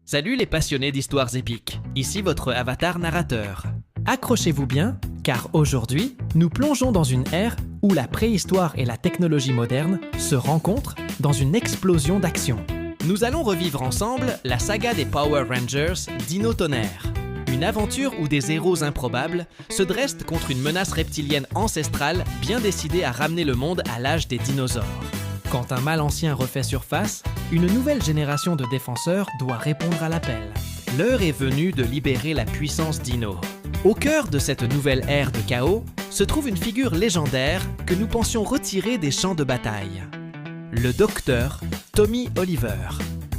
Salut les passionnés d'histoires épiques, ici votre avatar narrateur. Accrochez-vous bien, car aujourd'hui, nous plongeons dans une ère où la préhistoire et la technologie moderne se rencontrent dans une explosion d'action. Nous allons revivre ensemble la saga des Power Rangers Dino Tonnerre. Une aventure où des héros improbables se dressent contre une menace reptilienne ancestrale bien décidée à ramener le monde à l'âge des dinosaures. Quand un mal ancien refait surface, une nouvelle génération de défenseurs doit répondre à l'appel. L'heure est venue de libérer la puissance Dino. Au cœur de cette nouvelle ère de chaos se trouve une figure légendaire que nous pensions retirer des champs de bataille. Le docteur Tommy Oliver.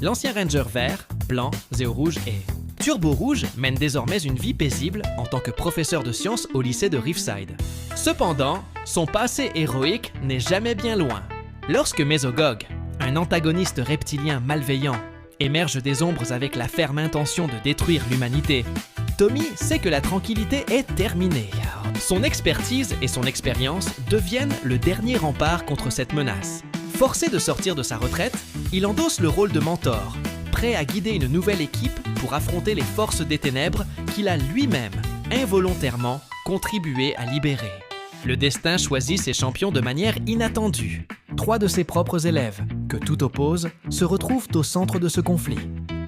L'ancien Ranger vert, blanc, Zéo rouge et Turbo rouge mène désormais une vie paisible en tant que professeur de sciences au lycée de Riverside. Cependant, son passé héroïque n'est jamais bien loin. Lorsque Mesogog, un antagoniste reptilien malveillant, émerge des ombres avec la ferme intention de détruire l'humanité, Tommy sait que la tranquillité est terminée. Son expertise et son expérience deviennent le dernier rempart contre cette menace. Forcé de sortir de sa retraite, il endosse le rôle de mentor, prêt à guider une nouvelle équipe pour affronter les forces des ténèbres qu'il a lui-même, involontairement, contribué à libérer. Le destin choisit ses champions de manière inattendue. 3 de ses propres élèves, que tout oppose, se retrouvent au centre de ce conflit.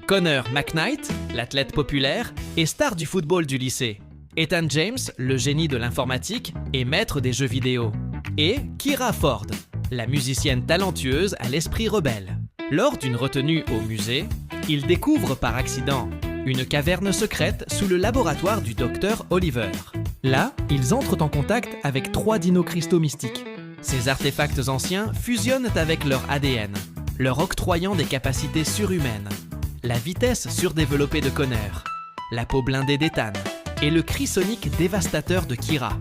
Connor McKnight, l'athlète populaire et star du football du lycée. Ethan James, le génie de l'informatique et maître des jeux vidéo. Et Kira Ford, la musicienne talentueuse à l'esprit rebelle. Lors d'une retenue au musée, ils découvrent par accident une caverne secrète sous le laboratoire du docteur Oliver. Là, ils entrent en contact avec 3 dino-cristaux mystiques. Ces artefacts anciens fusionnent avec leur ADN, leur octroyant des capacités surhumaines. La vitesse surdéveloppée de Connor, la peau blindée d'Ethan et le cri sonique dévastateur de Kira.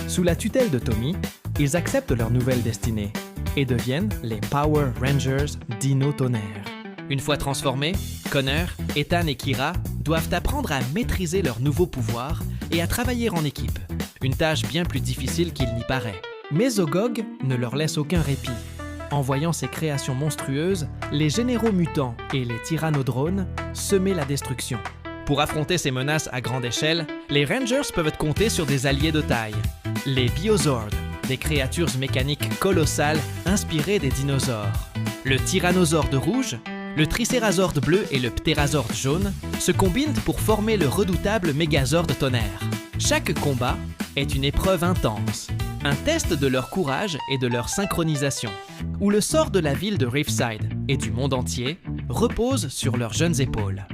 Sous la tutelle de Tommy, ils acceptent leur nouvelle destinée et deviennent les Power Rangers Dino Tonnerre. Une fois transformés, Connor, Ethan et Kira doivent apprendre à maîtriser leurs nouveaux pouvoirs et à travailler en équipe. Une tâche bien plus difficile qu'il n'y paraît. Mesogog ne leur laisse aucun répit. En voyant ces créations monstrueuses, les généraux mutants et les tyrannodrones semaient la destruction. Pour affronter ces menaces à grande échelle, les Rangers peuvent compter sur des alliés de taille. Les Biozords, des créatures mécaniques colossales inspirées des dinosaures. Le Tyrannosaure rouge, le Tricérazord bleu et le Ptérazord jaune se combinent pour former le redoutable Mégazord Tonnerre. Chaque combat est une épreuve intense, un test de leur courage et de leur synchronisation, où le sort de la ville de Riverside et du monde entier repose sur leurs jeunes épaules.